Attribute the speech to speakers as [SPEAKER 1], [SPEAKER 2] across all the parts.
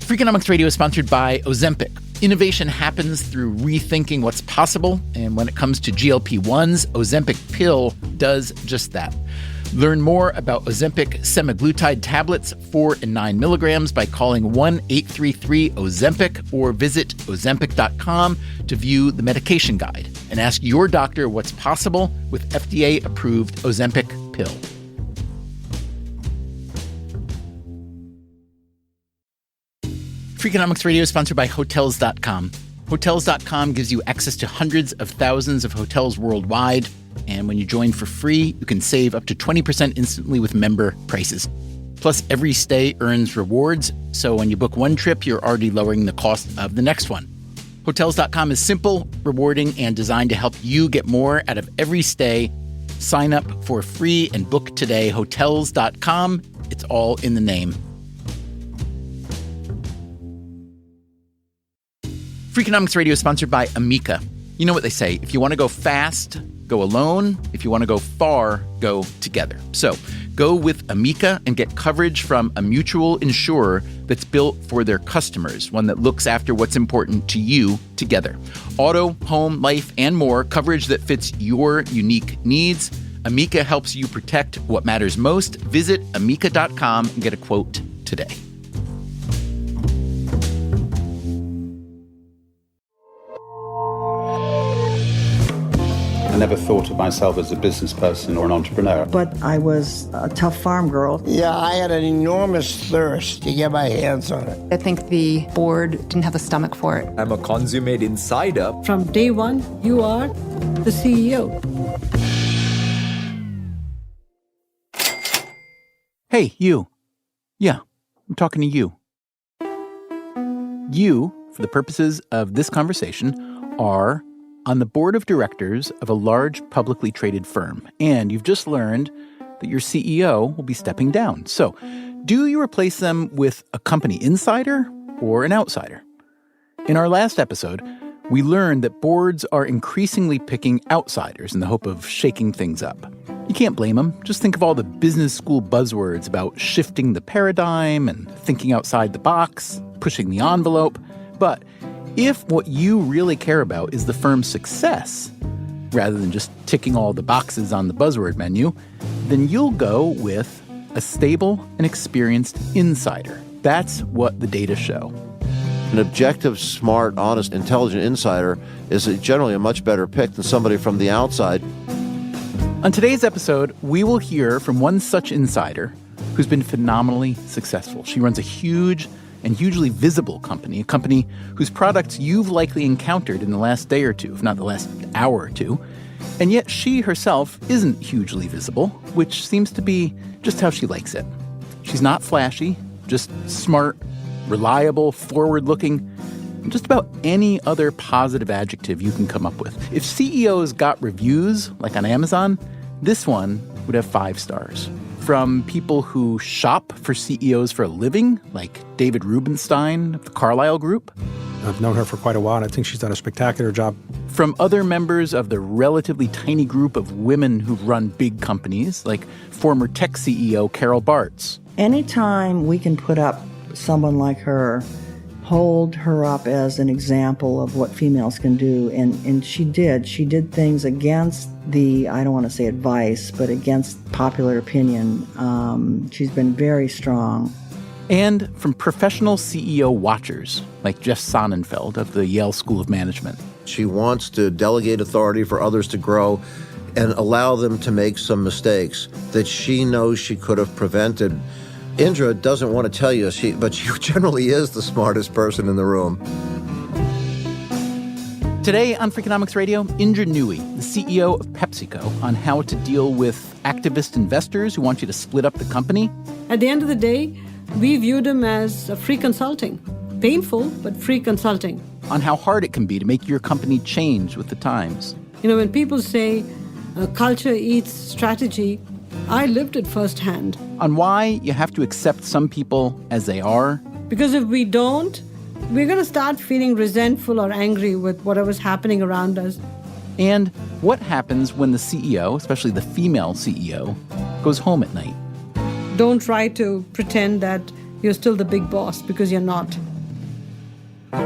[SPEAKER 1] Freakonomics Radio is sponsored by Ozempic. Innovation happens through rethinking what's possible, and when it comes to GLP-1s, Ozempic pill does just that. Learn more about Ozempic semaglutide tablets, 4 and 9 milligrams, by calling 1-833-OZEMPIC or visit Ozempic.com to view the medication guide and ask your doctor what's possible with FDA-approved Ozempic pill. Freakonomics Radio is sponsored by Hotels.com. Hotels.com gives you access to hundreds of thousands of hotels worldwide, and when you join for free, you can save up to 20% instantly with member prices. Plus, every stay earns rewards, so when you book one trip, you're already lowering the cost of the next one. Hotels.com is simple, rewarding, and designed to help you get more out of every stay. Sign up for free and book today. Hotels.com. It's all in the name. Freakonomics Radio is sponsored by Amica. You know what they say, if you want to go fast, go alone. If you want to go far, go together. So go with Amica and get coverage from a mutual insurer that's built for their customers, one that looks after what's important to you together. Auto, home, life, and more, coverage that fits your unique needs. Amica helps you protect what matters most. Visit Amica.com and get a quote today.
[SPEAKER 2] I never thought of myself as a business person or an entrepreneur.
[SPEAKER 3] But I was a tough farm girl.
[SPEAKER 4] Yeah, I had an enormous thirst to get my hands on it.
[SPEAKER 5] I think the board didn't have the stomach for it.
[SPEAKER 6] I'm a consummate insider.
[SPEAKER 7] From day one, you are the CEO.
[SPEAKER 1] Hey, you. Yeah, I'm talking to you. You, for the purposes of this conversation, are on the board of directors of a large publicly traded firm, and you've just learned that your CEO will be stepping down. So, do you replace them with a company insider or an outsider? In our last episode, we learned that boards are increasingly picking outsiders in the hope of shaking things up. You can't blame them. Just think of all the business school buzzwords about shifting the paradigm and thinking outside the box, pushing the envelope. But if what you really care about is the firm's success, rather than just ticking all the boxes on the buzzword menu, then you'll go with a stable and experienced insider. That's what the data show.
[SPEAKER 8] An objective, smart, honest, intelligent insider is generally a much better pick than somebody from the outside.
[SPEAKER 1] On today's episode, we will hear from one such insider who's been phenomenally successful. She runs a huge and hugely visible company, a company whose products you've likely encountered in the last day or two, if not the last hour or two. And yet she herself isn't hugely visible, which seems to be just how she likes it. She's not flashy, just smart, reliable, forward-looking, and just about any other positive adjective you can come up with. If CEOs got reviews, like on Amazon, this one would have 5 stars. From people who shop for CEOs for a living, like David Rubenstein of the Carlyle Group.
[SPEAKER 9] I've known her for quite a while, and I think she's done a spectacular job.
[SPEAKER 1] From other members of the relatively tiny group of women who've run big companies, like former tech CEO Carol Bartz.
[SPEAKER 3] Anytime we can put up someone like her, hold her up as an example of what females can do, and she did things against the, I don't want to say advice, but against popular opinion. She's been very strong.
[SPEAKER 1] And from professional CEO watchers, like Jeff Sonnenfeld of the Yale School of Management.
[SPEAKER 8] She wants to delegate authority for others to grow and allow them to make some mistakes that she knows she could have prevented. Indra doesn't want to tell you, but she generally is the smartest person in the room.
[SPEAKER 1] Today on Freakonomics Radio, Indra Nooyi, the CEO of PepsiCo, on how to deal with activist investors who want you to split up the company.
[SPEAKER 7] At the end of the day, we view them as free consulting. Painful, but free consulting.
[SPEAKER 1] On how hard it can be to make your company change with the times.
[SPEAKER 7] You know, when people say culture eats strategy, I lived it firsthand.
[SPEAKER 1] On why you have to accept some people as they are.
[SPEAKER 7] Because if we don't, we're going to start feeling resentful or angry with whatever's happening around us.
[SPEAKER 1] And what happens when the CEO, especially the female CEO, goes home at night.
[SPEAKER 7] Don't try to pretend that you're still the big boss, because you're not.
[SPEAKER 10] From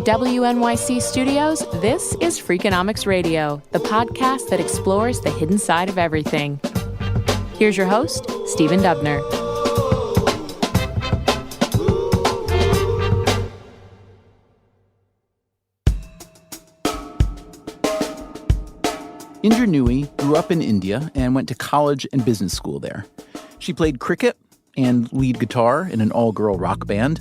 [SPEAKER 10] WNYC Studios, this is Freakonomics Radio, the podcast that explores the hidden side of everything. Here's your host, Stephen Dubner.
[SPEAKER 1] Indra Nooyi grew up in India and went to college and business school there. She played cricket and lead guitar in an all-girl rock band.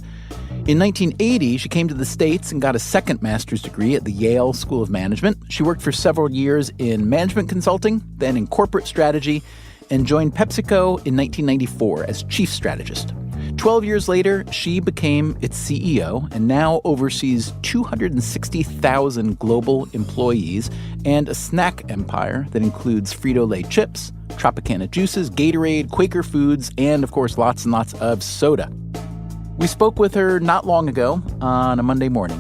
[SPEAKER 1] In 1980, she came to the States and got a second master's degree at the Yale School of Management. She worked for several years in management consulting, then in corporate strategy, and joined PepsiCo in 1994 as chief strategist. 12 years later, she became its CEO and now oversees 260,000 global employees and a snack empire that includes Frito-Lay chips, Tropicana juices, Gatorade, Quaker Foods, and, of course, lots and lots of soda. We spoke with her not long ago on a Monday morning.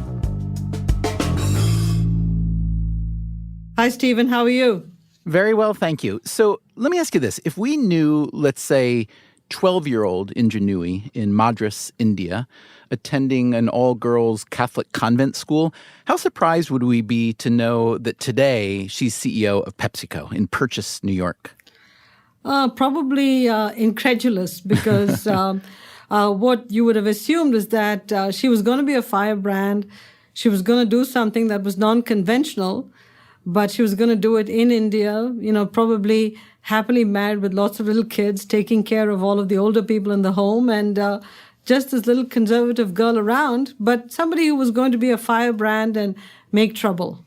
[SPEAKER 7] Hi, Stephen. How are you?
[SPEAKER 1] Very well, thank you. So let me ask you this. If we knew, let's say, 12-year-old Indra Nooyi in Madras, India, attending an all-girls Catholic convent school, how surprised would we be to know that today she's CEO of PepsiCo in Purchase, New York?
[SPEAKER 7] Probably incredulous because what you would have assumed is that she was going to be a firebrand. She was going to do something that was non-conventional, but she was going to do it in India, probably happily married with lots of little kids, taking care of all of the older people in the home, and just this little conservative girl around, but somebody who was going to be a firebrand and make trouble.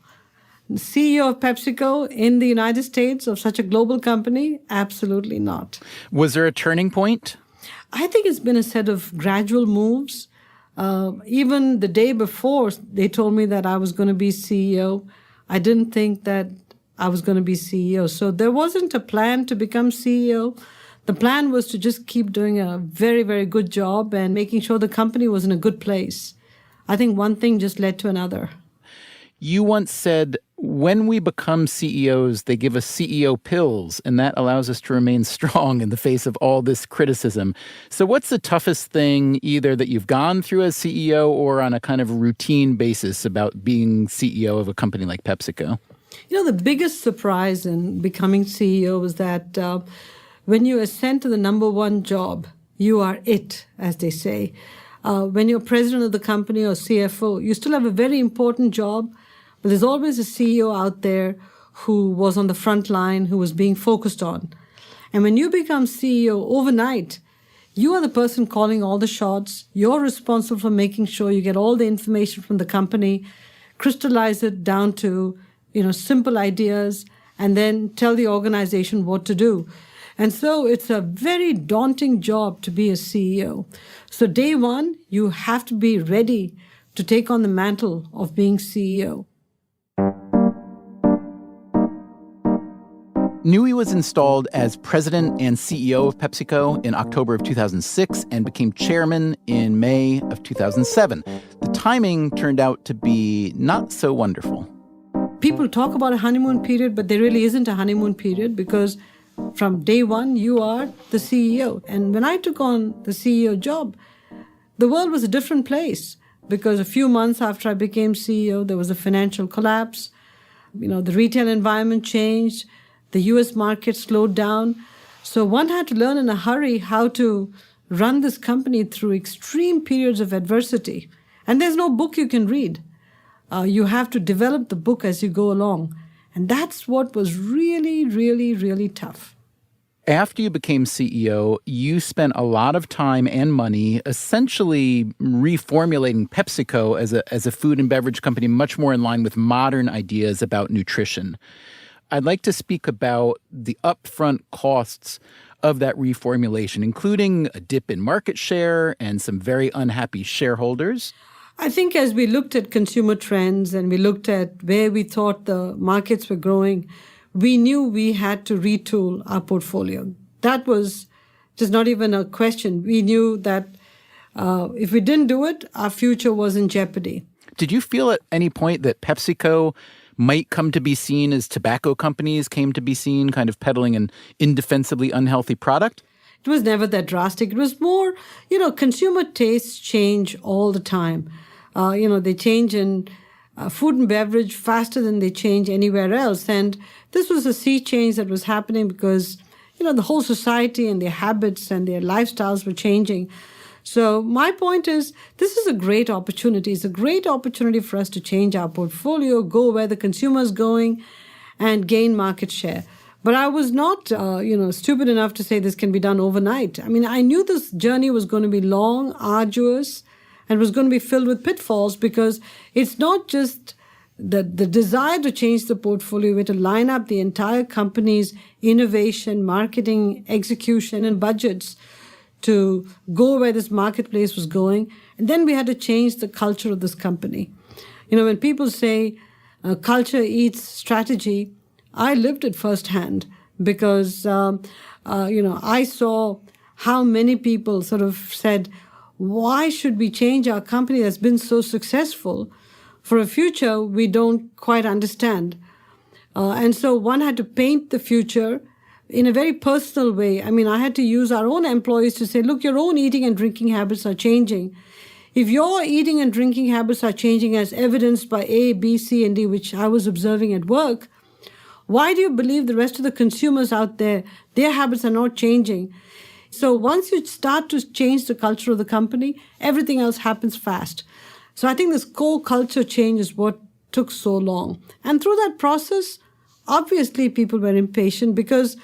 [SPEAKER 7] The CEO of PepsiCo in the United States of such a global company? Absolutely not.
[SPEAKER 1] Was there a turning point?
[SPEAKER 7] I think it's been a set of gradual moves. Even the day before they told me that I was going to be CEO, I didn't think that I was going to be CEO. So there wasn't a plan to become CEO. The plan was to just keep doing a very, very good job and making sure the company was in a good place. I think one thing just led to another.
[SPEAKER 1] You once said, when we become CEOs, they give us CEO pills, and that allows us to remain strong in the face of all this criticism. So what's the toughest thing either that you've gone through as CEO or on a kind of routine basis about being CEO of a company like PepsiCo?
[SPEAKER 7] The biggest surprise in becoming CEO was that when you ascend to the number one job, you are it, as they say. When you're president of the company or CFO, you still have a very important job, but there's always a CEO out there who was on the front line, who was being focused on. And when you become CEO overnight, you are the person calling all the shots. You're responsible for making sure you get all the information from the company, crystallize it down to, simple ideas, and then tell the organization what to do. And so it's a very daunting job to be a CEO. So day one, you have to be ready to take on the mantle of being CEO.
[SPEAKER 1] Nooyi was installed as president and CEO of PepsiCo in October of 2006 and became chairman in May of 2007. The timing turned out to be not so wonderful.
[SPEAKER 7] People talk about a honeymoon period, but there really isn't a honeymoon period because from day one, you are the CEO. And when I took on the CEO job, the world was a different place because a few months after I became CEO, there was a financial collapse. The retail environment changed. The U.S. market slowed down. So one had to learn in a hurry how to run this company through extreme periods of adversity. And there's no book you can read. You have to develop the book as you go along. And that's what was really, really, really tough.
[SPEAKER 1] After you became CEO, you spent a lot of time and money essentially reformulating PepsiCo as a food and beverage company much more in line with modern ideas about nutrition. I'd like to speak about the upfront costs of that reformulation, including a dip in market share and some very unhappy shareholders.
[SPEAKER 7] I think as we looked at consumer trends and we looked at where we thought the markets were growing, we knew we had to retool our portfolio. That was just not even a question. We knew that if we didn't do it, our future was in jeopardy.
[SPEAKER 1] Did you feel at any point that PepsiCo might come to be seen as tobacco companies came to be seen, kind of peddling an indefensibly unhealthy product?
[SPEAKER 7] It was never that drastic. It was more, consumer tastes change all the time. They change in food and beverage faster than they change anywhere else. And this was a sea change that was happening because, the whole society and their habits and their lifestyles were changing. So my point is, this is a great opportunity. It's a great opportunity for us to change our portfolio, go where the consumer is going, and gain market share. But I was not, stupid enough to say this can be done overnight. I mean, I knew this journey was going to be long, arduous, and was going to be filled with pitfalls because it's not just the desire to change the portfolio, we had to line up the entire company's innovation, marketing, execution, and budgets to go where this marketplace was going. And then we had to change the culture of this company. When people say culture eats strategy, I lived it firsthand because, I saw how many people sort of said, why should we change our company that's been so successful for a future we don't quite understand? And so one had to paint the future in a very personal way. I mean, I had to use our own employees to say, look, your own eating and drinking habits are changing. If your eating and drinking habits are changing as evidenced by A, B, C, and D, which I was observing at work, why do you believe the rest of the consumers out there, their habits are not changing? So once you start to change the culture of the company, everything else happens fast. So I think this core culture change is what took so long. And through that process, obviously people were impatient because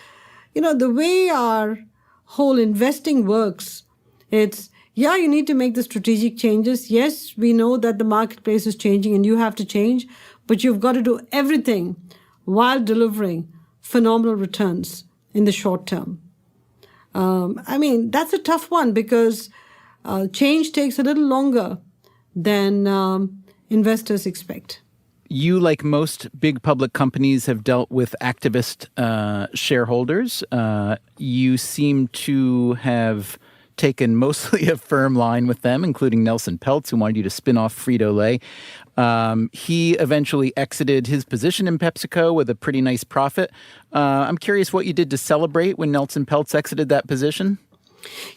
[SPEAKER 7] the way our whole investing works, it's, you need to make the strategic changes. Yes, we know that the marketplace is changing and you have to change, but you've got to do everything while delivering phenomenal returns in the short term. That's a tough one because change takes a little longer than investors expect.
[SPEAKER 1] You, like most big public companies, have dealt with activist shareholders. You seem to have taken mostly a firm line with them, including Nelson Peltz, who wanted you to spin off Frito-Lay. He eventually exited his position in PepsiCo with a pretty nice profit. I'm curious what you did to celebrate when Nelson Peltz exited that position.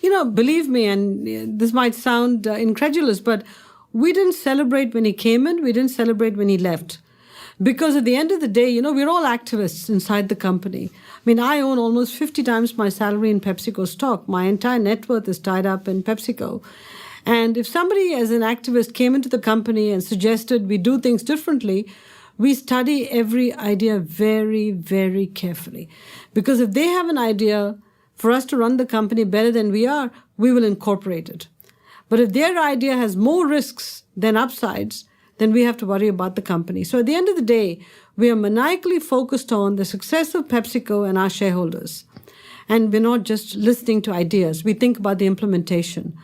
[SPEAKER 7] Believe me, and this might sound incredulous, but we didn't celebrate when he came in. We didn't celebrate when he left. Because at the end of the day, we're all activists inside the company. I own almost 50 times my salary in PepsiCo stock. My entire net worth is tied up in PepsiCo. And if somebody as an activist came into the company and suggested we do things differently, we study every idea very, very carefully. Because if they have an idea for us to run the company better than we are, we will incorporate it. But if their idea has more risks than upsides, then we have to worry about the company. So at the end of the day, we are maniacally focused on the success of PepsiCo and our shareholders. And we're not just listening to ideas. We think about the implementation.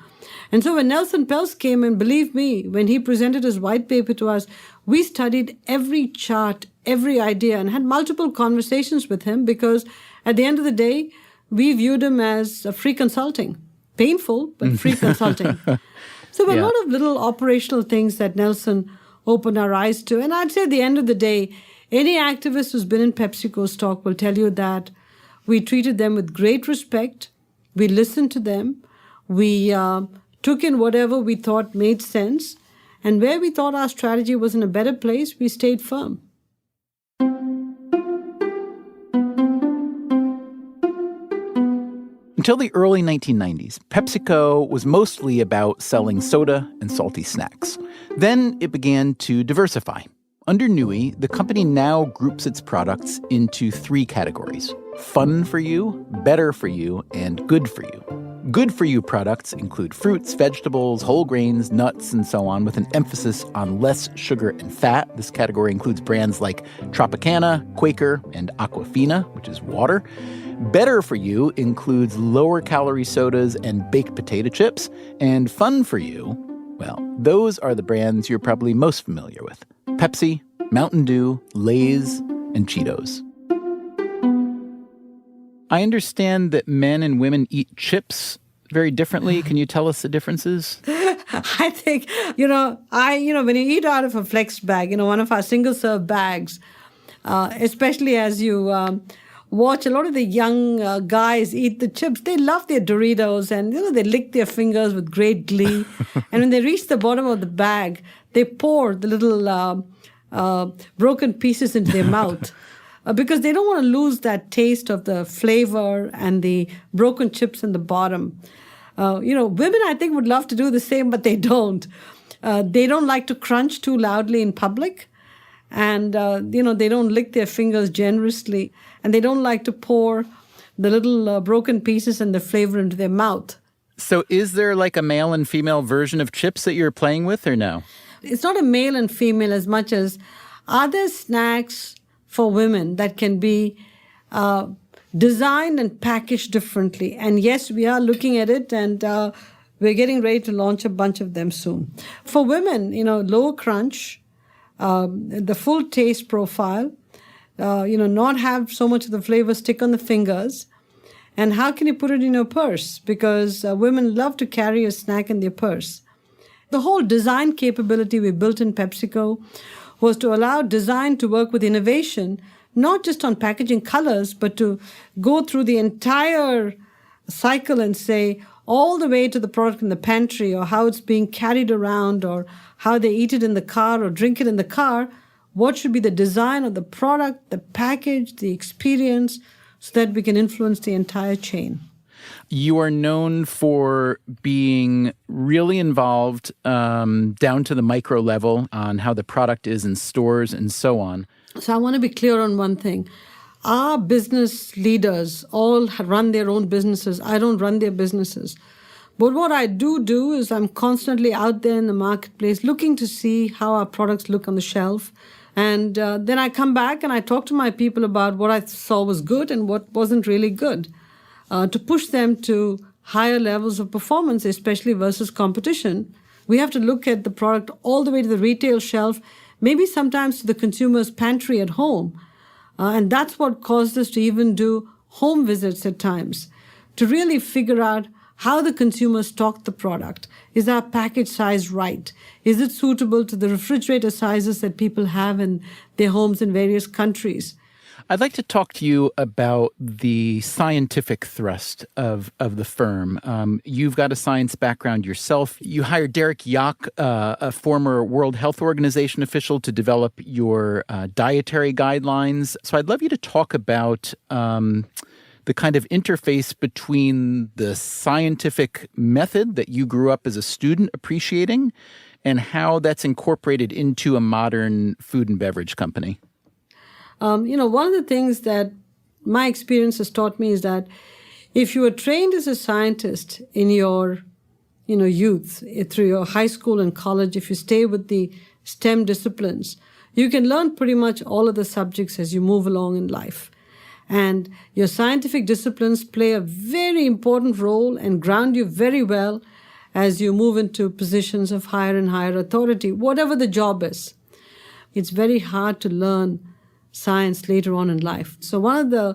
[SPEAKER 7] And so when Nelson Peltz came in, believe me, when he presented his white paper to us, we studied every chart, every idea, and had multiple conversations with him because at the end of the day, we viewed him as a free consulting. Painful, but free consulting. So there were a lot of little operational things that Nelson opened our eyes to. And I'd say at the end of the day, any activist who's been in PepsiCo stock will tell you that we treated them with great respect. We listened to them. We took in whatever we thought made sense. And where we thought our strategy was in a better place, we stayed firm.
[SPEAKER 1] Until the early 1990s, PepsiCo was mostly about selling soda and salty snacks. Then it began to diversify. Under Nooyi, the company now groups its products into 3 categories: fun for you, better for you, and good for you. Good for you products include fruits, vegetables, whole grains, nuts, and so on, with an emphasis on less sugar and fat. This category includes brands like Tropicana, Quaker, and Aquafina, which is water. Better for you includes lower-calorie sodas and baked potato chips. And fun for you, well, those are the brands you're probably most familiar with: Pepsi, Mountain Dew, Lay's, and Cheetos. I understand that men and women eat chips very differently. Can you tell us the differences?
[SPEAKER 7] I think, when you eat out of a flex bag, one of our single-serve bags, especially as you watch a lot of the young guys eat the chips, they love their Doritos and, they lick their fingers with great glee. And when they reach the bottom of the bag, they pour the little broken pieces into their mouth. Because they don't want to lose that taste of the flavor and the broken chips in the bottom. Women, I think, would love to do the same, but they don't. They don't like to crunch too loudly in public. And, they don't lick their fingers generously. And they don't like to pour the little broken pieces and the flavor into their mouth.
[SPEAKER 1] So is there like a male and female version of chips that you're playing with or no?
[SPEAKER 7] It's not a male and female as much as are there snacks for women that can be designed and packaged differently. And yes, we are looking at it, and we're getting ready to launch a bunch of them soon. For women, low crunch, the full taste profile, not have so much of the flavor stick on the fingers. And how can you put it in your purse? Because women love to carry a snack in their purse. The whole design capability we built in PepsiCo was to allow design to work with innovation, not just on packaging colors, but to go through the entire cycle and say all the way to the product in the pantry or how it's being carried around or how they eat it in the car or drink it in the car, what should be the design of the product, the package, the experience, so that we can influence the entire chain.
[SPEAKER 1] You are known for being really involved down to the micro level on how the product is in stores and so on.
[SPEAKER 7] So I want to be clear on one thing. Our business leaders all run their own businesses. I don't run their businesses. But what I do is I'm constantly out there in the marketplace looking to see how our products look on the shelf. And then I come back and I talk to my people about what I saw was good and what wasn't really good. To push them to higher levels of performance, especially versus competition, we have to look at the product all the way to the retail shelf, maybe sometimes to the consumer's pantry at home. And that's what caused us to even do home visits at times, to really figure out how the consumer stocked the product. Is our package size right? Is it suitable to the refrigerator sizes that people have in their homes in various countries?
[SPEAKER 1] I'd like to talk to you about the scientific thrust of the firm. You've got a science background yourself. You hired Derek Yock, a former World Health Organization official, to develop your dietary guidelines. So I'd love you to talk about the kind of interface between the scientific method that you grew up as a student appreciating and how that's incorporated into a modern food and beverage company.
[SPEAKER 7] One of the things that my experience has taught me is that if you are trained as a scientist in your, youth, through your high school and college, if you stay with the STEM disciplines, you can learn pretty much all of the subjects as you move along in life. And your scientific disciplines play a very important role and ground you very well as you move into positions of higher and higher authority, whatever the job is. It's very hard to learn science later on in life. So one of the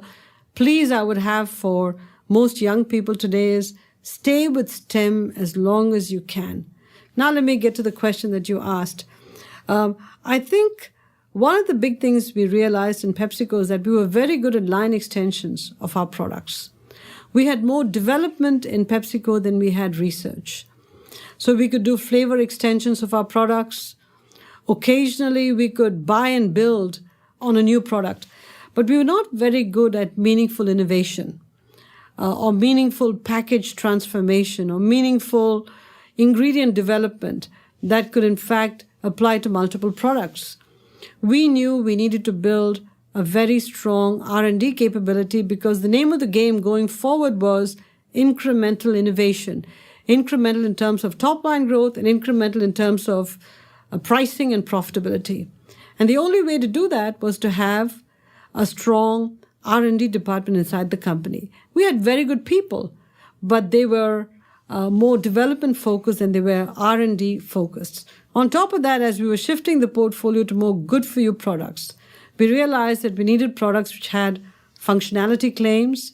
[SPEAKER 7] pleas I would have for most young people today is stay with STEM as long as you can. Now let me get to the question that you asked. I think one of the big things we realized in PepsiCo is that we were very good at line extensions of our products. We had more development in PepsiCo than we had research. So we could do flavor extensions of our products. Occasionally we could buy and build on a new product. But we were not very good at meaningful innovation or meaningful package transformation or meaningful ingredient development that could in fact apply to multiple products. We knew we needed to build a very strong R&D capability because the name of the game going forward was incremental innovation. Incremental in terms of top-line growth and incremental in terms of pricing and profitability. And the only way to do that was to have a strong R&D department inside the company. We had very good people, but they were more development focused than they were R&D focused. On top of that, as we were shifting the portfolio to more good-for-you products, we realized that we needed products which had functionality claims.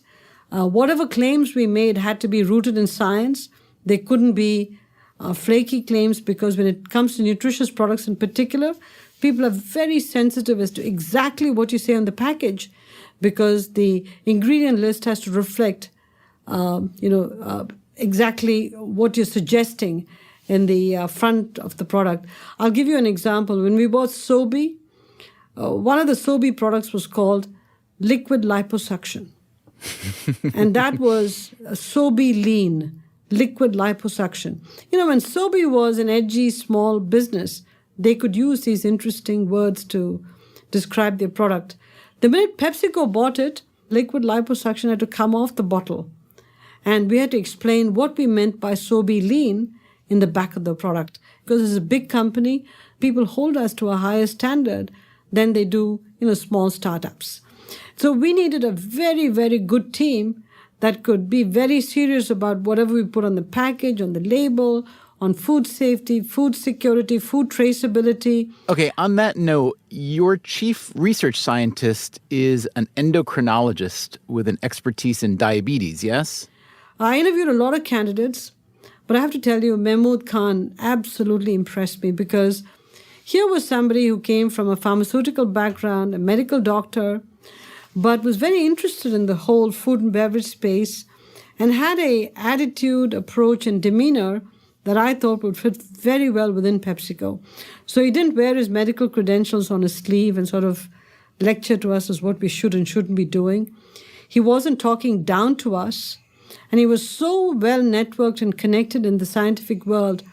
[SPEAKER 7] Whatever claims we made had to be rooted in science. They couldn't be flaky claims, because when it comes to nutritious products in particular, people are very sensitive as to exactly what you say on the package, because the ingredient list has to reflect, exactly what you're suggesting in the front of the product. I'll give you an example. When we bought Sobe, one of the Sobe products was called liquid liposuction. And that was Sobe Lean, liquid liposuction. When Sobe was an edgy small business, they could use these interesting words to describe their product. The minute PepsiCo bought it, liquid liposuction had to come off the bottle. And we had to explain what we meant by Sobe Lean in the back of the product. Because as a big company, people hold us to a higher standard than they do, small startups. So we needed a very, very good team that could be very serious about whatever we put on the package, on the label, on food safety, food security, food traceability.
[SPEAKER 1] Okay, on that note, your chief research scientist is an endocrinologist with an expertise in diabetes, yes?
[SPEAKER 7] I interviewed a lot of candidates, but I have to tell you, Mahmood Khan absolutely impressed me, because here was somebody who came from a pharmaceutical background, a medical doctor, but was very interested in the whole food and beverage space and had a attitude, approach, and demeanor that I thought would fit very well within PepsiCo. So he didn't wear his medical credentials on his sleeve and sort of lecture to us as what we should and shouldn't be doing. He wasn't talking down to us, and he was so well networked and connected in the scientific world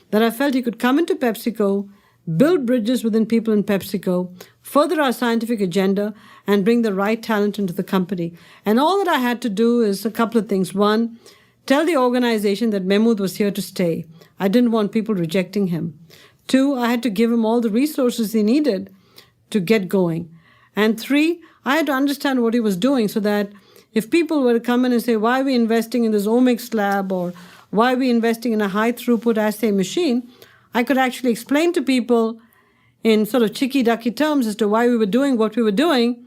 [SPEAKER 7] that I felt he could come into PepsiCo, build bridges within people in PepsiCo, further our scientific agenda, and bring the right talent into the company. And all that I had to do is a couple of things. One, tell the organization that Mahmood was here to stay. I didn't want people rejecting him. Two, I had to give him all the resources he needed to get going. And three, I had to understand what he was doing so that if people were to come in and say, why are we investing in this omics lab, or why are we investing in a high throughput assay machine, I could actually explain to people in sort of chicky-ducky terms as to why we were doing what we were doing,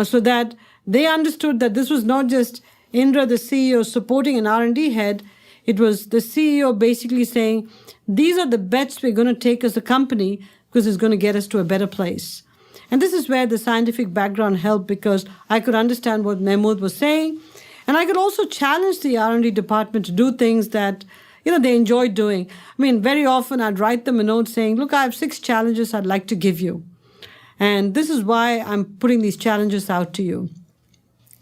[SPEAKER 7] so that they understood that this was not just Indra, the CEO, supporting an R&D head. It was the CEO basically saying, these are the bets we're going to take as a company because it's going to get us to a better place. And this is where the scientific background helped, because I could understand what Mahmood was saying, and I could also challenge the R&D department to do things that they enjoyed doing. I mean, very often I'd write them a note saying, look, I have 6 challenges I'd like to give you. And this is why I'm putting these challenges out to you.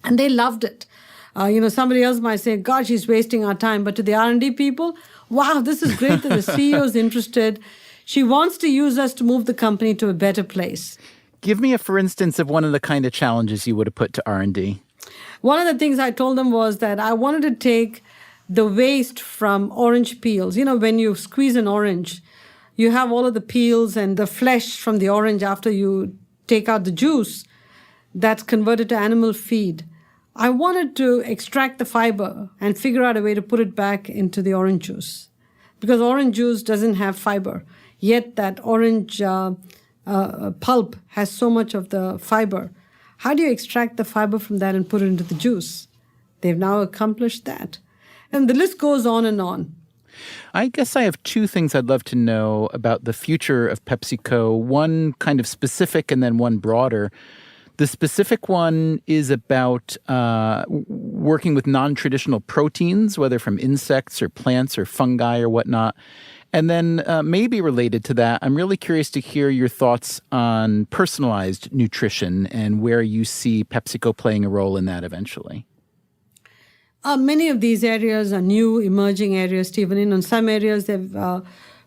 [SPEAKER 7] And they loved it. Somebody else might say, God, she's wasting our time. But to the R&D people, wow, this is great that the CEO is interested. She wants to use us to move the company to a better place.
[SPEAKER 1] Give me a for instance of one of the kind of challenges you would have put to R&D.
[SPEAKER 7] One of the things I told them was that I wanted to take the waste from orange peels. When you squeeze an orange, you have all of the peels and the flesh from the orange after you take out the juice that's converted to animal feed. I wanted to extract the fiber and figure out a way to put it back into the orange juice, because orange juice doesn't have fiber, yet that orange pulp has so much of the fiber. How do you extract the fiber from that and put it into the juice? They've now accomplished that. And the list goes on and on.
[SPEAKER 1] I guess I have 2 things I'd love to know about the future of PepsiCo, one kind of specific and then one broader. The specific one is about working with non-traditional proteins, whether from insects or plants or fungi or whatnot. And then maybe related to that, I'm really curious to hear your thoughts on personalized nutrition and where you see PepsiCo playing a role in that eventually.
[SPEAKER 7] Many of these areas are new, emerging areas, Stephen. In some areas, they've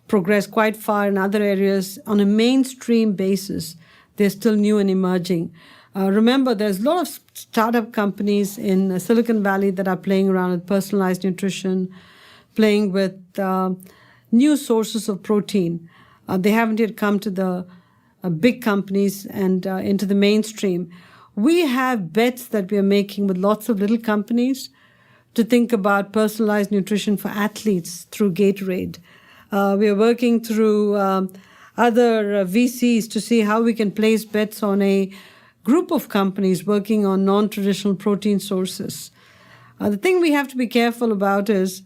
[SPEAKER 7] progressed quite far. In other areas, on a mainstream basis, they're still new and emerging. Remember, there's a lot of startup companies in Silicon Valley that are playing around with personalized nutrition, playing with new sources of protein. They haven't yet come to the big companies and into the mainstream. We have bets that we are making with lots of little companies to think about personalized nutrition for athletes through Gatorade. We are working through other VCs to see how we can place bets on a group of companies working on non-traditional protein sources. The thing we have to be careful about is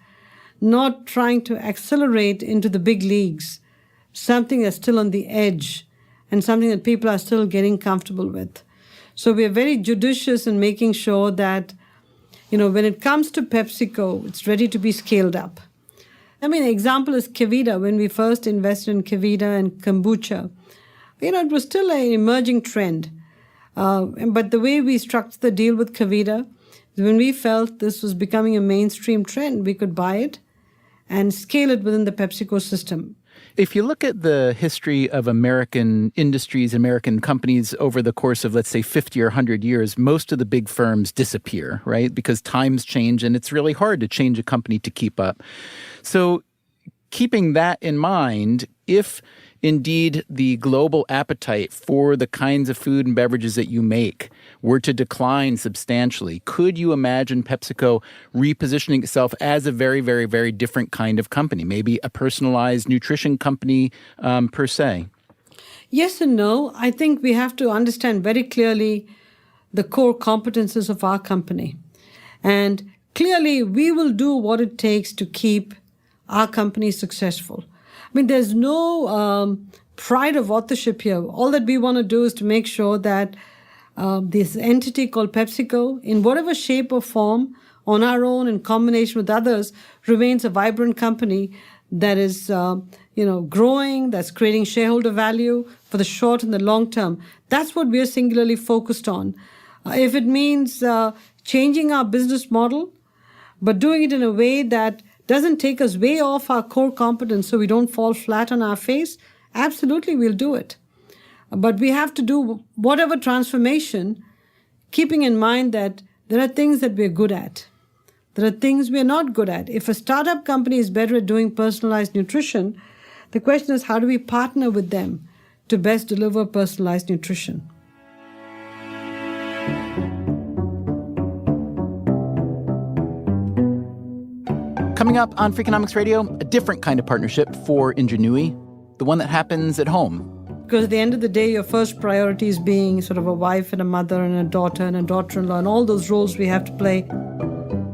[SPEAKER 7] not trying to accelerate into the big leagues, something that's still on the edge and something that people are still getting comfortable with. So we are very judicious in making sure that, when it comes to PepsiCo, it's ready to be scaled up. I mean, an example is Kevita. When we first invested in Kevita and kombucha, it was still an emerging trend. But the way we structured the deal with Kevita, when we felt this was becoming a mainstream trend, we could buy it and scale it within the PepsiCo system.
[SPEAKER 1] If you look at the history of American industries, American companies over the course of, let's say, 50 or 100 years, most of the big firms disappear, right? Because times change and it's really hard to change a company to keep up. So keeping that in mind, if indeed the global appetite for the kinds of food and beverages that you make were to decline substantially, could you imagine PepsiCo repositioning itself as a very, very, very different kind of company, maybe a personalized nutrition company per se?
[SPEAKER 7] Yes and no. I think we have to understand very clearly the core competences of our company. And clearly, we will do what it takes to keep our company successful. I mean, there's no pride of authorship here. All that we want to do is to make sure that this entity called PepsiCo, in whatever shape or form, on our own, in combination with others, remains a vibrant company that is, growing, that's creating shareholder value for the short and the long term. That's what we're singularly focused on. If it means changing our business model, but doing it in a way that doesn't take us way off our core competence so we don't fall flat on our face, absolutely we'll do it. But we have to do whatever transformation, keeping in mind that there are things that we're good at. There are things we're not good at. If a startup company is better at doing personalized nutrition, the question is, how do we partner with them to best deliver personalized nutrition?
[SPEAKER 1] Coming up on Freakonomics Radio, a different kind of partnership for Indra Nooyi, the one that happens at home.
[SPEAKER 7] Because at the end of the day, your first priority is being sort of a wife and a mother and a daughter-in-law and all those roles we have to play.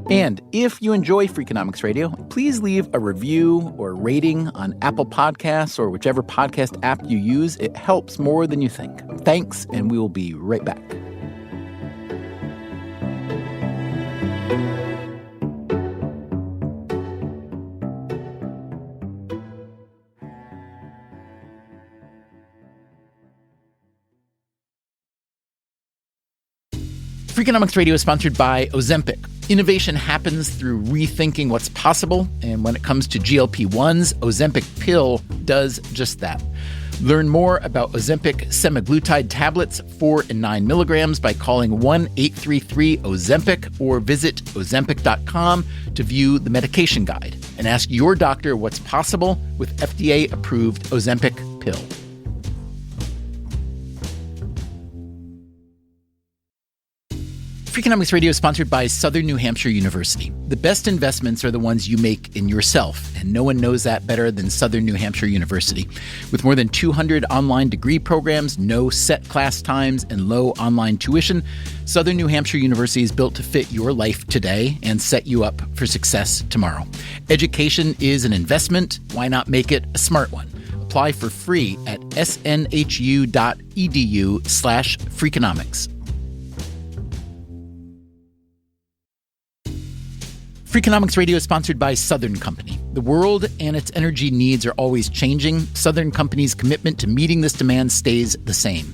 [SPEAKER 1] And if you enjoy Freakonomics Radio, please leave a review or rating on Apple Podcasts or whichever podcast app you use. It helps more than you think. Thanks, and we will be right back. Freakonomics Radio is sponsored by Ozempic. Innovation happens through rethinking what's possible, and when it comes to GLP-1s, Ozempic pill does just that. Learn more about Ozempic semaglutide tablets, 4 and 9 milligrams, by calling 1-833-OZEMPIC or visit Ozempic.com to view the medication guide and ask your doctor what's possible with FDA-approved Ozempic pill. Freakonomics Radio is sponsored by Southern New Hampshire University. The best investments are the ones you make in yourself, and no one knows that better than Southern New Hampshire University. With more than 200 online degree programs, no set class times, and low online tuition, Southern New Hampshire University is built to fit your life today and set you up for success tomorrow. Education is an investment. Why not make it a smart one? Apply for free at snhu.edu/Freakonomics. Freakonomics Radio is sponsored by Southern Company. The world and its energy needs are always changing. Southern Company's commitment to meeting this demand stays the same.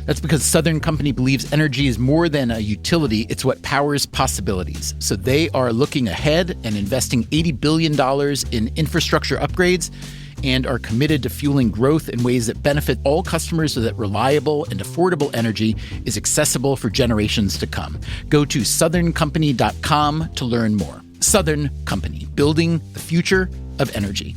[SPEAKER 1] That's because Southern Company believes energy is more than a utility, it's what powers possibilities. So they are looking ahead and investing $80 billion in infrastructure upgrades and are committed to fueling growth in ways that benefit all customers so that reliable and affordable energy is accessible for generations to come. Go to southerncompany.com to learn more. Southern Company, building the future of energy.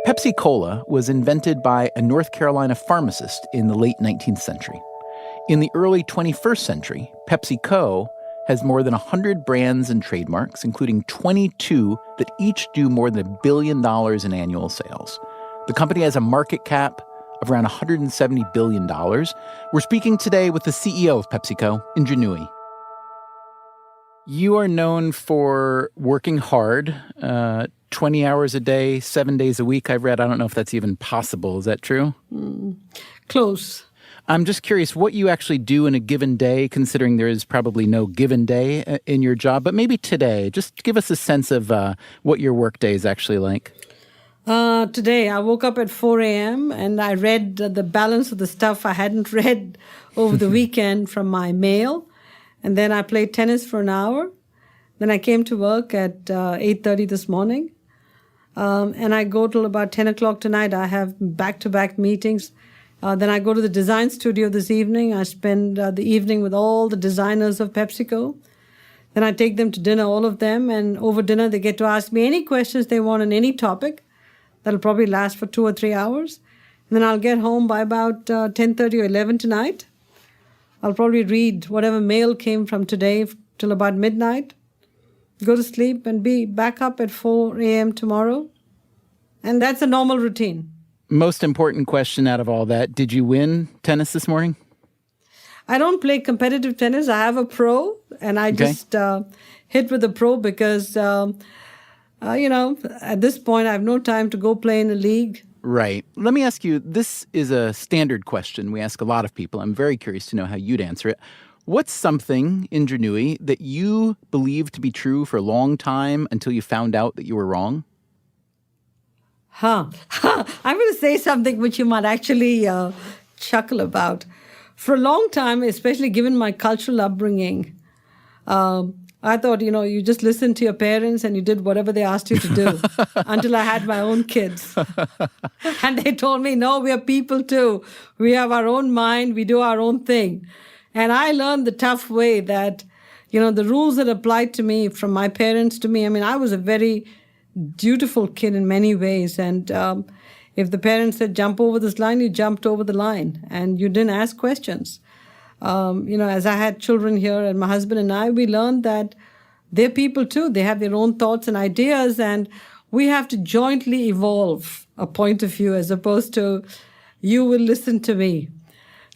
[SPEAKER 1] Pepsi Cola was invented by a North Carolina pharmacist in the late 19th century. In the early 21st century, PepsiCo has more than 100 brands and trademarks, including 22 that each do more than $1 billion in annual sales. The company has a market cap of around $170 billion. We're speaking today with the CEO of PepsiCo, Indra Nooyi. You are known for working hard, 20 hours a day, 7 days a week, I've read. I don't know if that's even possible. Is that true?
[SPEAKER 7] Close.
[SPEAKER 1] I'm just curious what you actually do in a given day, considering there is probably no given day in your job. But maybe today, just give us a sense of what your workday is actually like.
[SPEAKER 7] Today, I woke up at 4 a.m. and I read the balance of the stuff I hadn't read over the weekend from my mail. And then I played tennis for an hour. Then I came to work at 8:30 this morning. And I go till about 10 o'clock tonight. I have back-to-back meetings. Then I go to the design studio this evening. I spend the evening with all the designers of PepsiCo. Then I take them to dinner, all of them. And over dinner, they get to ask me any questions they want on any topic. That'll probably last for 2 or 3 hours. And then I'll get home by about 10:30 or 11 tonight. I'll probably read whatever mail came from today till about midnight, go to sleep, and be back up at 4 a.m. tomorrow. And that's a normal routine.
[SPEAKER 1] Most important question out of all that, did you win tennis this morning?
[SPEAKER 7] I don't play competitive tennis. I have a pro, and I just hit with a pro because, at this point, I have no time to go play in a league.
[SPEAKER 1] Right. Let me ask you, this is a standard question we ask a lot of people. I'm very curious to know how you'd answer it. What's something, Indra Nooyi, that you believed to be true for a long time until you found out that you were wrong?
[SPEAKER 7] I'm going to say something which you might actually chuckle about. For a long time, especially given my cultural upbringing, I thought, you just listened to your parents and you did whatever they asked you to do until I had my own kids. And they told me, no, we are people too. We have our own mind. We do our own thing. And I learned the tough way that, the rules that applied to me from my parents to me, I was a very dutiful kid in many ways. And if the parents said, jump over this line, you jumped over the line and you didn't ask questions. As I had children here and my husband and I, we learned that they're people too. They have their own thoughts and ideas, and we have to jointly evolve a point of view as opposed to you will listen to me.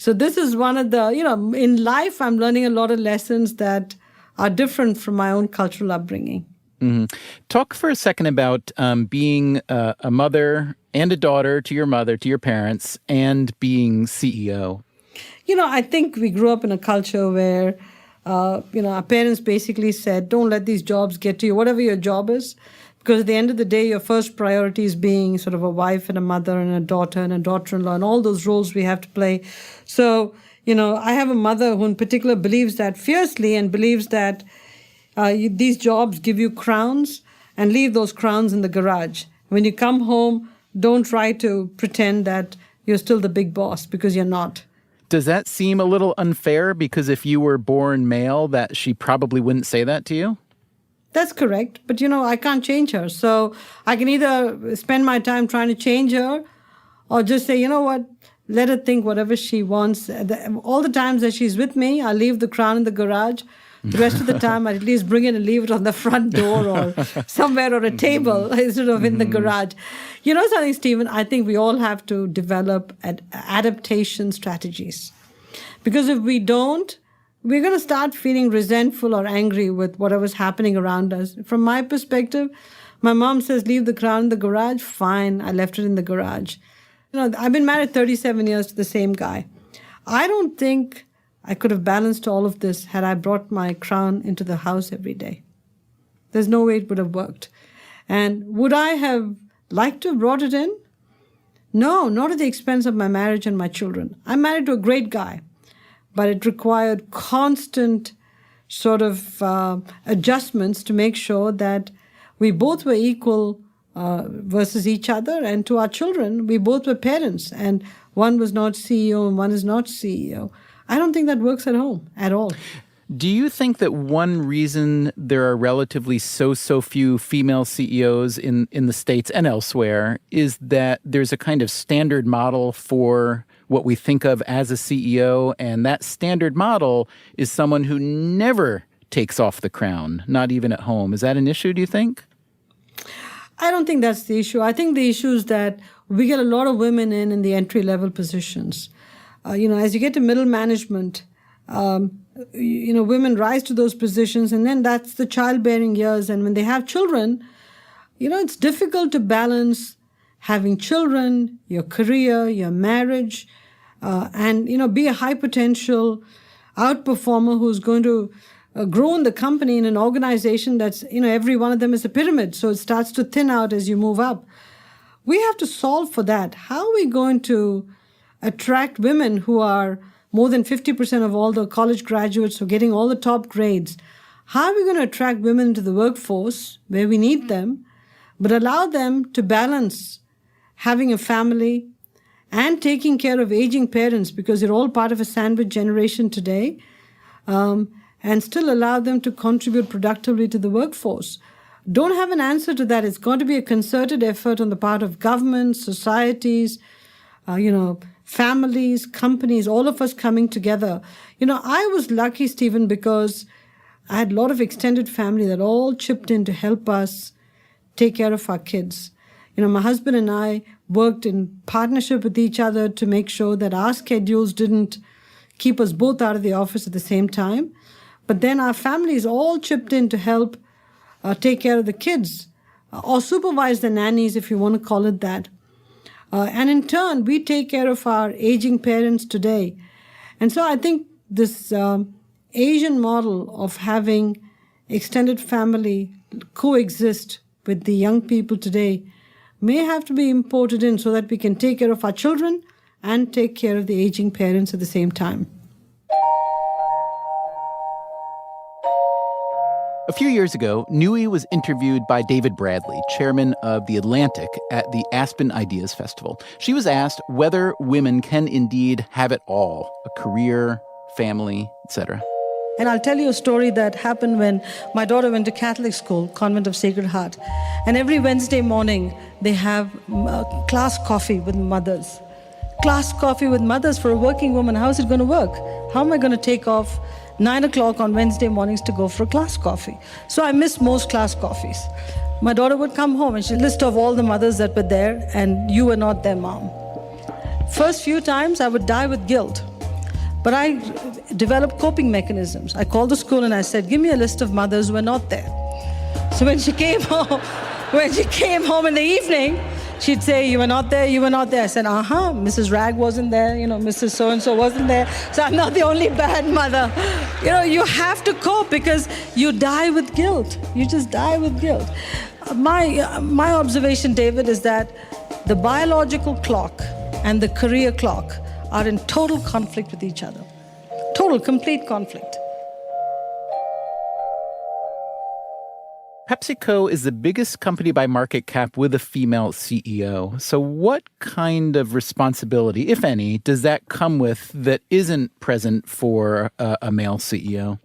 [SPEAKER 7] So this is one of the, in life, I'm learning a lot of lessons that are different from my own cultural upbringing.
[SPEAKER 1] Mm-hmm. Talk for a second about being a mother and a daughter to your mother, to your parents, and being CEO.
[SPEAKER 7] I think we grew up in a culture where, our parents basically said, don't let these jobs get to you, whatever your job is, because at the end of the day, your first priority is being sort of a wife and a mother and a daughter and a daughter-in-law and all those roles we have to play. So, I have a mother who in particular believes that fiercely and believes that these jobs give you crowns and leave those crowns in the garage. When you come home, don't try to pretend that you're still the big boss because you're not.
[SPEAKER 1] Does that seem a little unfair? Because if you were born male, that she probably wouldn't say that to you?
[SPEAKER 7] That's correct. But, I can't change her. So I can either spend my time trying to change her or just say, what, let her think whatever she wants. All the times that she's with me, I leave the crown in the garage. The rest of the time, I at least bring it and leave it on the front door or somewhere on a table instead of in the garage. You know something, Stephen? I think we all have to develop adaptation strategies. Because if we don't, we're going to start feeling resentful or angry with whatever's happening around us. From my perspective, my mom says, leave the crown in the garage. Fine, I left it in the garage. I've been married 37 years to the same guy. I don't think I could have balanced all of this had I brought my crown into the house every day. There's no way it would have worked. And would I have liked to have brought it in? No, not at the expense of my marriage and my children. I'm married to a great guy, but it required constant sort of adjustments to make sure that we both were equal versus each other. And to our children, we both were parents, and one was not CEO and one is not CEO. I don't think that works at home at all.
[SPEAKER 1] Do you think that one reason there are relatively so few female CEOs in the States and elsewhere is that there's a kind of standard model for what we think of as a CEO, and that standard model is someone who never takes off the crown, not even at home. Is that an issue, do you think?
[SPEAKER 7] I don't think that's the issue. I think the issue is that we get a lot of women in the entry-level positions. As you get to middle management, women rise to those positions, and then that's the childbearing years. And when they have children, it's difficult to balance having children, your career, your marriage, and be a high potential outperformer who's going to grow in the company in an organization that's, every one of them is a pyramid. So it starts to thin out as you move up. We have to solve for that. How are we going to attract women who are more than 50% of all the college graduates who are getting all the top grades? How are we going to attract women into the workforce where we need them, but allow them to balance having a family and taking care of aging parents, because they're all part of a sandwich generation today, and still allow them to contribute productively to the workforce? Don't have an answer to that. It's going to be a concerted effort on the part of governments, societies, families, companies, all of us coming together. I was lucky, Stephen, because I had a lot of extended family that all chipped in to help us take care of our kids. My husband and I worked in partnership with each other to make sure that our schedules didn't keep us both out of the office at the same time. But then our families all chipped in to help take care of the kids, or supervise the nannies, if you want to call it that. And in turn, we take care of our aging parents today. And so I think this Asian model of having extended family coexist with the young people today may have to be imported in so that we can take care of our children and take care of the aging parents at the same time.
[SPEAKER 1] A few years ago, Nooyi was interviewed by David Bradley, chairman of The Atlantic, at the Aspen Ideas Festival. She was asked whether women can indeed have it all, a career, family, etc.
[SPEAKER 11] And I'll tell you a story that happened when my daughter went to Catholic school, Convent of Sacred Heart. And every Wednesday morning, they have class coffee with mothers. Class coffee with mothers for a working woman. How is it going to work? How am I going to take off 9 o'clock on Wednesday mornings to go for a class coffee? So I missed most class coffees. My daughter would come home and she'd list off all the mothers that were there, and you were not their mom. First few times, I would die with guilt. But I developed coping mechanisms. I called the school and I said, give me a list of mothers who were not there. So when she came home in the evening, she'd say, you were not there, you were not there. I said, Mrs. Rag wasn't there, Mrs. So-and-so wasn't there. So I'm not the only bad mother. You have to cope because you die with guilt. You just die with guilt. My observation, David, is that the biological clock and the career clock are in total conflict with each other. Total, complete conflict.
[SPEAKER 1] PepsiCo is the biggest company by market cap with a female CEO. So what kind of responsibility, if any, does that come with that isn't present for a male CEO?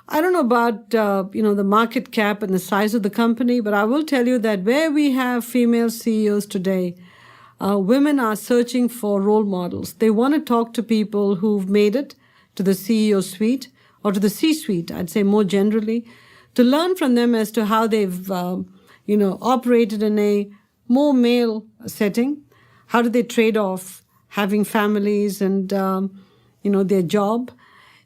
[SPEAKER 7] I don't know about the market cap and the size of the company, but I will tell you that where we have female CEOs today, women are searching for role models. They want to talk to people who've made it to the CEO suite or to the C-suite, I'd say more generally, to learn from them as to how they've, operated in a more male setting. How do they trade off having families and, their job,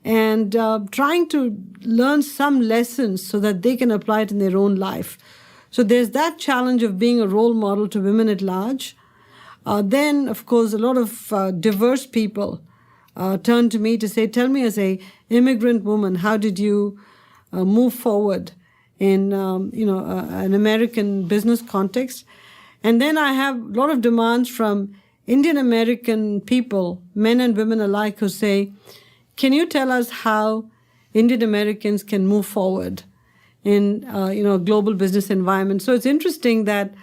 [SPEAKER 7] and trying to learn some lessons so that they can apply it in their own life. So there's that challenge of being a role model to women at large. Then, of course, a lot of diverse people turn to me to say, tell me as a immigrant woman, how did you move forward in, an American business context? And then I have a lot of demands from Indian American people, men and women alike, who say, can you tell us how Indian Americans can move forward in, a global business environment? So it's interesting that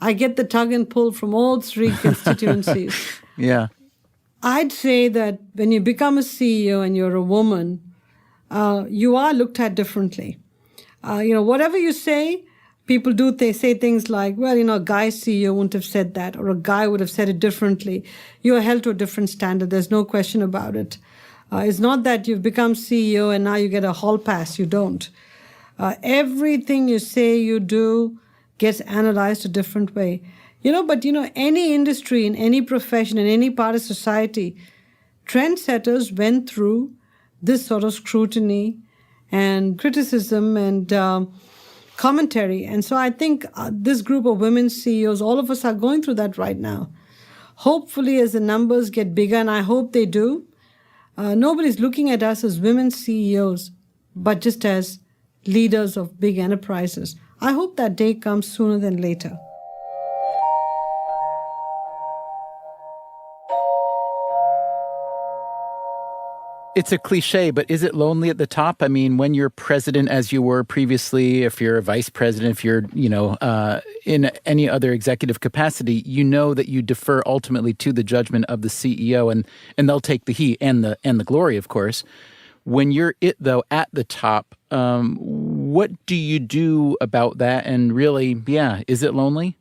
[SPEAKER 7] I get the tug and pull from all three constituencies.
[SPEAKER 1] Yeah.
[SPEAKER 7] I'd say that when you become a CEO and you're a woman, you are looked at differently. Whatever you say, people they say things like, well, a guy CEO wouldn't have said that, or a guy would have said it differently. You are held to a different standard. There's no question about it. It's not that you've become CEO and now you get a hall pass. You don't. Everything you say, you do, gets analyzed a different way. But any industry, in any profession, in any part of society, trendsetters went through this sort of scrutiny and criticism and commentary. And so I think this group of women CEOs, all of us are going through that right now. Hopefully, as the numbers get bigger, and I hope they do, nobody's looking at us as women CEOs, but just as leaders of big enterprises. I hope that day comes sooner than later.
[SPEAKER 1] It's a cliche, but is it lonely at the top? I mean, when you're president, as you were previously, if you're a vice president, if you're, in any other executive capacity, you know that you defer ultimately to the judgment of the CEO, and they'll take the heat and the glory, of course. When you're though, at the top, what do you do about that? And really, is it lonely?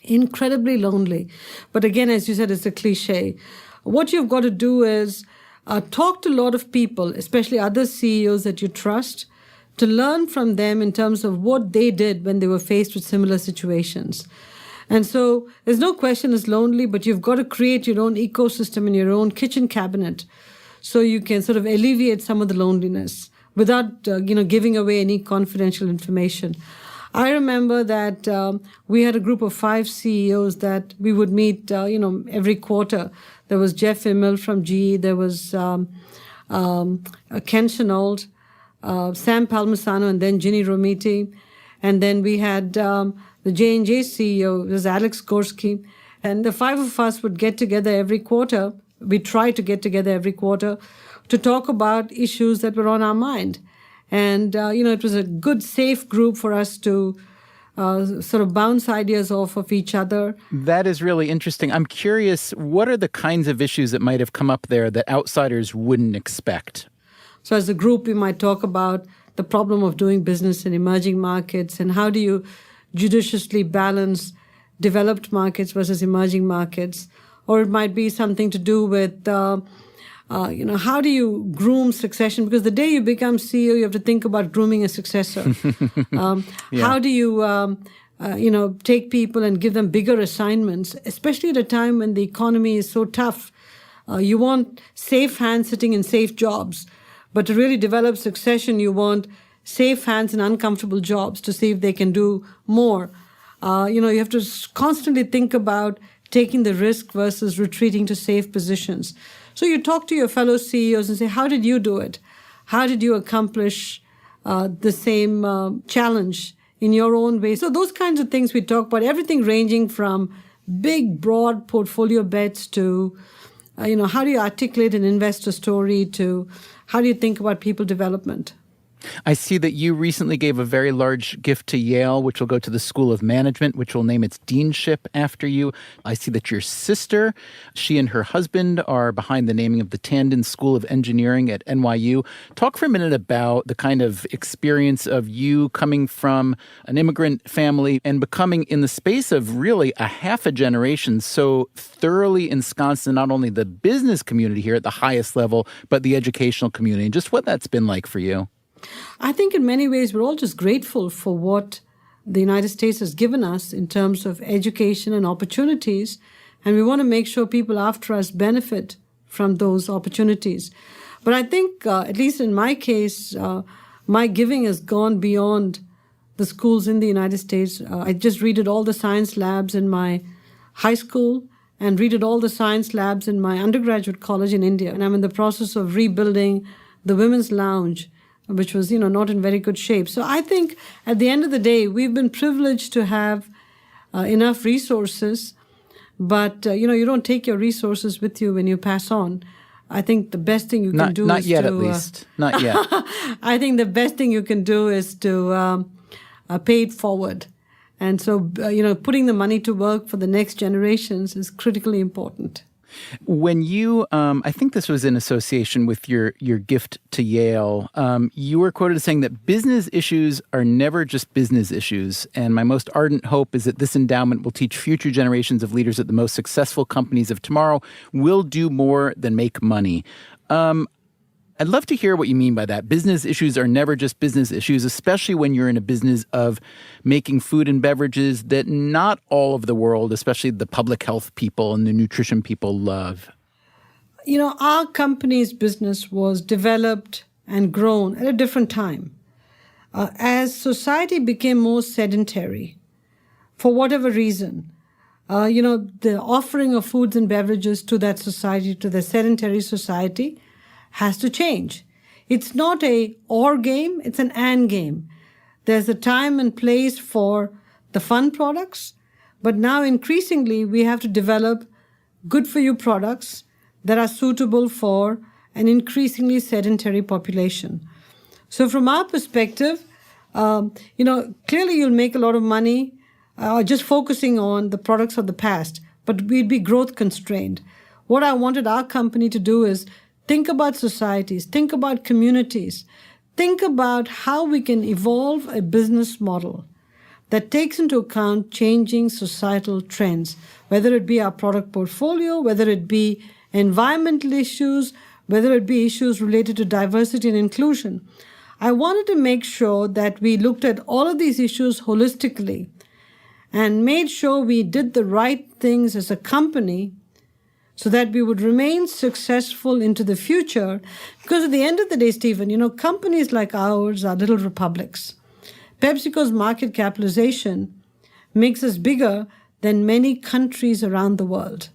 [SPEAKER 7] Incredibly lonely. But again, as you said, it's a cliche. What you've got to do is talk to a lot of people, especially other CEOs that you trust, to learn from them in terms of what they did when they were faced with similar situations. And so there's no question it's lonely, but you've got to create your own ecosystem in your own kitchen cabinet so you can sort of alleviate some of the loneliness without, giving away any confidential information. I remember that we had a group of 5 CEOs that we would meet, every quarter. There was Jeff Immelt from GE. There was Ken Chenault, Sam Palmisano, and then Ginny Romiti. And then we had the J&J CEO, it was Alex Gorsky. And the 5 of us would get together every quarter. We try to get together every quarter to talk about issues that were on our mind. And, it was a good, safe group for us to sort of bounce ideas off of each other.
[SPEAKER 1] That is really interesting. I'm curious, what are the kinds of issues that might have come up there that outsiders wouldn't expect?
[SPEAKER 7] So as a group, we might talk about the problem of doing business in emerging markets and how do you judiciously balance developed markets versus emerging markets. Or it might be something to do with how do you groom succession? Because the day you become CEO, you have to think about grooming a successor. How do you, take people and give them bigger assignments, especially at a time when the economy is so tough? You want safe hands sitting in safe jobs. But to really develop succession, you want safe hands in uncomfortable jobs to see if they can do more. You have to constantly think about taking the risk versus retreating to safe positions. So you talk to your fellow CEOs and say, how did you do it? How did you accomplish the same challenge in your own way? So those kinds of things we talk about, everything ranging from big, broad portfolio bets to, how do you articulate an investor story to how do you think about people development?
[SPEAKER 1] I see that you recently gave a very large gift to Yale, which will go to the School of Management, which will name its deanship after you. I see that your sister, she and her husband are behind the naming of the Tandon School of Engineering at NYU. Talk for a minute about the kind of experience of you coming from an immigrant family and becoming, in the space of really a half a generation, so thoroughly ensconced in not only the business community here at the highest level, but the educational community, and just what that's been like for you.
[SPEAKER 7] I think in many ways we're all just grateful for what the United States has given us in terms of education and opportunities, and we want to make sure people after us benefit from those opportunities. But I think, at least in my case, my giving has gone beyond the schools in the United States. I just redid all the science labs in my high school and redid all the science labs in my undergraduate college in India. And I'm in the process of rebuilding the women's lounge, which was, not in very good shape. So I think at the end of the day, we've been privileged to have enough resources, but, you don't take your resources with you when you pass on. I think the best thing you can do is to...
[SPEAKER 1] Not yet, at least. Not yet.
[SPEAKER 7] I think the best thing you can do is to pay it forward. And so, putting the money to work for the next generations is critically important.
[SPEAKER 1] When you, I think this was in association with your gift to Yale, you were quoted as saying that business issues are never just business issues. And my most ardent hope is that this endowment will teach future generations of leaders at the most successful companies of tomorrow will do more than make money. I'd love to hear what you mean by that. Business issues are never just business issues, especially when you're in a business of making food and beverages that not all of the world, especially the public health people and the nutrition people, love.
[SPEAKER 7] You know, our company's business was developed and grown at a different time. As society became more sedentary, for whatever reason, the offering of foods and beverages to that society, to the sedentary society, has to change. It's not a or game, it's an and game. There's a time and place for the fun products, but now increasingly we have to develop good-for-you products that are suitable for an increasingly sedentary population. So from our perspective, clearly you'll make a lot of money just focusing on the products of the past, but we'd be growth constrained. What I wanted our company to do is think about societies, think about communities, think about how we can evolve a business model that takes into account changing societal trends, whether it be our product portfolio, whether it be environmental issues, whether it be issues related to diversity and inclusion. I wanted to make sure that we looked at all of these issues holistically and made sure we did the right things as a company so that we would remain successful into the future. Because at the end of the day, Stephen, companies like ours are little republics. PepsiCo's market capitalization makes us bigger than many countries around the world.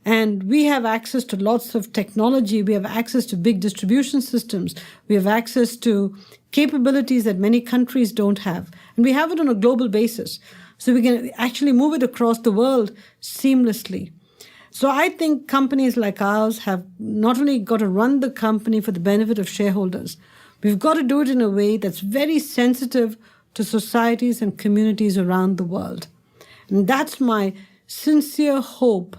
[SPEAKER 7] And we have access to lots of technology. We have access to big distribution systems. We have access to capabilities that many countries don't have. And we have it on a global basis. So we can actually move it across the world seamlessly. So I think companies like ours have not only got to run the company for the benefit of shareholders, we've got to do it in a way that's very sensitive to societies and communities around the world. And that's my sincere hope,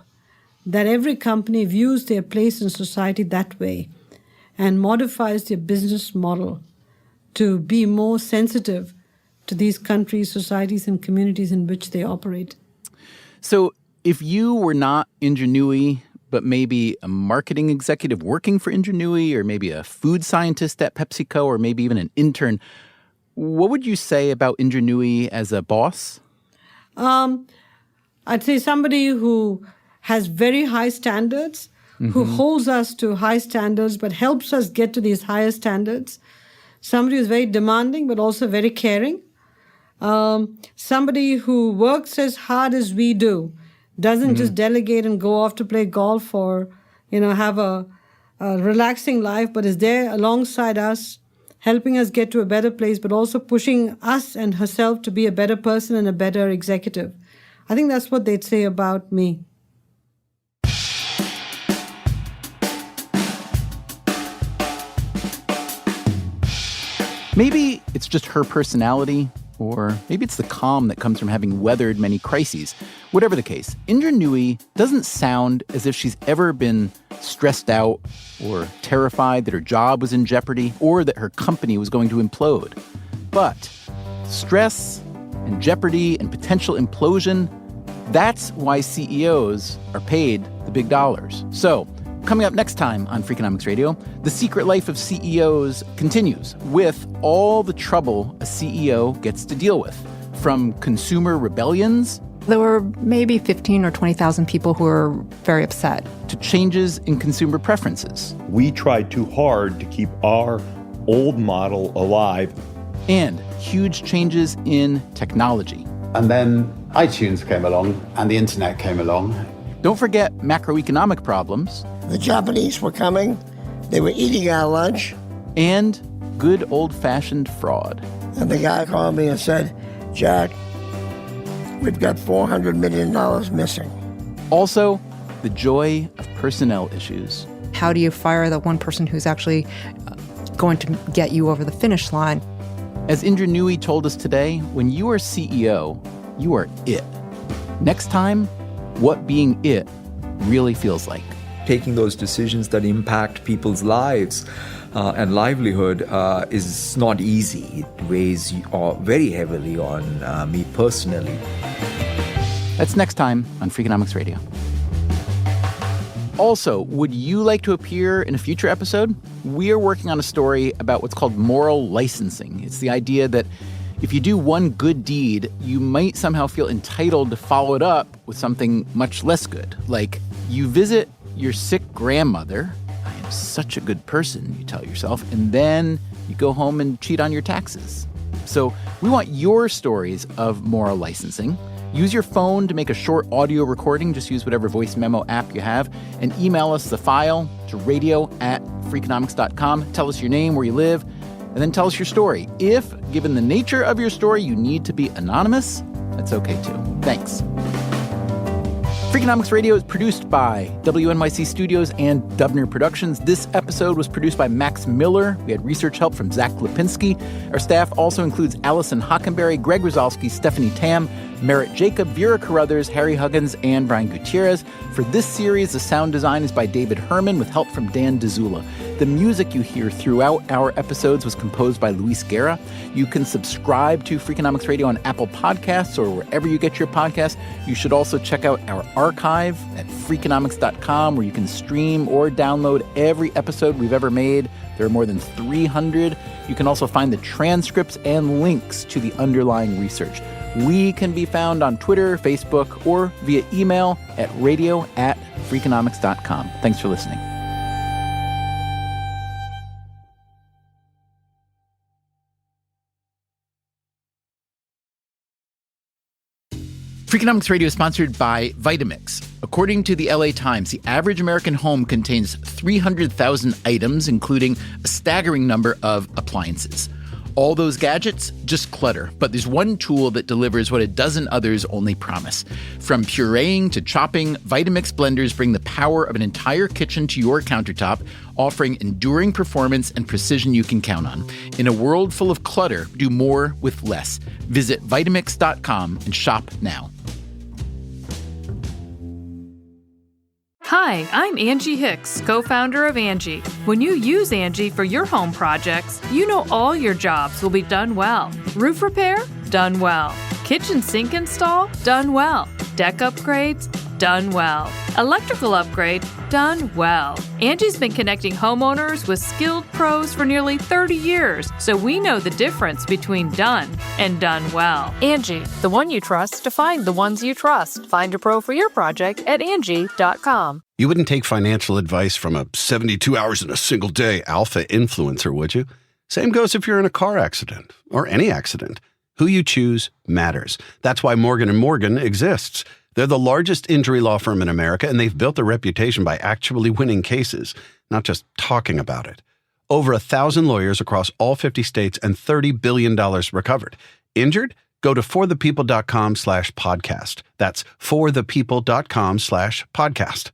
[SPEAKER 7] that every company views their place in society that way and modifies their business model to be more sensitive to these countries, societies, and communities in which they operate.
[SPEAKER 1] So if you were not Indra Nooyi, but maybe a marketing executive working for Indra Nooyi, or maybe a food scientist at PepsiCo, or maybe even an intern, what would you say about Indra Nooyi as a boss?
[SPEAKER 7] I'd say somebody who has very high standards, who holds us to high standards, but helps us get to these higher standards. Somebody who's very demanding, but also very caring. Somebody who works as hard as we do, doesn't just delegate and go off to play golf or, have a relaxing life, but is there alongside us, helping us get to a better place, but also pushing us and herself to be a better person and a better executive. I think that's what they'd say about me.
[SPEAKER 1] Maybe it's just her personality, or maybe it's the calm that comes from having weathered many crises. Whatever the case, Indra Nooyi doesn't sound as if she's ever been stressed out or terrified that her job was in jeopardy or that her company was going to implode. But stress and jeopardy and potential implosion, that's why CEOs are paid the big dollars. So, coming up next time on Freakonomics Radio, The Secret Life of CEOs continues with all the trouble a CEO gets to deal with, from consumer rebellions.
[SPEAKER 5] There were maybe 15 or 20,000 people who were very upset.
[SPEAKER 1] To changes in consumer preferences.
[SPEAKER 12] We tried too hard to keep our old model alive.
[SPEAKER 1] And huge changes in technology.
[SPEAKER 2] And then iTunes came along and the internet came along.
[SPEAKER 1] Don't forget macroeconomic problems.
[SPEAKER 4] The Japanese were coming. They were eating our lunch.
[SPEAKER 1] And good old-fashioned fraud.
[SPEAKER 4] And the guy called me and said, Jack, we've got $400 million missing.
[SPEAKER 1] Also, the joy of personnel issues.
[SPEAKER 5] How do you fire the one person who's actually going to get you over the finish line?
[SPEAKER 1] As Indra Nooyi told us today, when you are CEO, you are it. Next time, what being it really feels like.
[SPEAKER 6] Taking those decisions that impact people's lives and livelihood is not easy. It weighs very heavily on me personally.
[SPEAKER 1] That's next time on Freakonomics Radio. Also, would you like to appear in a future episode? We are working on a story about what's called moral licensing. It's the idea that if you do one good deed, you might somehow feel entitled to follow it up with something much less good. Like you visit your sick grandmother. I am such a good person, you tell yourself, and then you go home and cheat on your taxes. So we want your stories of moral licensing. Use your phone to make a short audio recording. Just use whatever voice memo app you have and email us the file to radio@freakonomics.com. Tell us your name, where you live, and then tell us your story. If, given the nature of your story, you need to be anonymous, that's okay too. Thanks. Freakonomics Radio is produced by WNYC Studios and Dubner Productions. This episode was produced by Max Miller. We had research help from Zach Lipinski. Our staff also includes Allison Hockenberry, Greg Rosalski, Stephanie Tam, Merritt Jacob, Vera Carruthers, Harry Huggins, and Brian Gutierrez. For this series, the sound design is by David Herman with help from Dan DeZula. The music you hear throughout our episodes was composed by Luis Guerra. You can subscribe to Freakonomics Radio on Apple Podcasts or wherever you get your podcasts. You should also check out our archive at freakonomics.com, where you can stream or download every episode we've ever made. There are more than 300. You can also find the transcripts and links to the underlying research. We can be found on Twitter, Facebook, or via email at radio@freakonomics.com. Thanks for listening. Freakonomics Radio is sponsored by Vitamix. According to the LA Times, the average American home contains 300,000 items, including a staggering number of appliances. All those gadgets, just clutter. But there's one tool that delivers what a dozen others only promise. From pureeing to chopping, Vitamix blenders bring the power of an entire kitchen to your countertop, offering enduring performance and precision you can count on. In a world full of clutter, do more with less. Visit Vitamix.com and shop now.
[SPEAKER 13] Hi, I'm Angie Hicks, co-founder of Angie. When you use Angie for your home projects, you know all your jobs will be done well. Roof repair? Done well. Kitchen sink install? Done well. Deck upgrades? Done well. Electrical upgrade? Done well. Angie's been connecting homeowners with skilled pros for nearly 30 years, so we know the difference between done and done well.
[SPEAKER 10] Angie, the one you trust to find the ones you trust. Find a pro for your project at Angie.com.
[SPEAKER 14] You wouldn't take financial advice from a 72 hours in a single day alpha influencer, would you? Same goes if you're in a car accident or any accident. Who you choose matters. That's why Morgan & Morgan exists. They're the largest injury law firm in America, and they've built a reputation by actually winning cases, not just talking about it. Over 1,000 lawyers across all 50 states and $30 billion recovered. Injured? Go to forthepeople.com/podcast. That's forthepeople.com/podcast.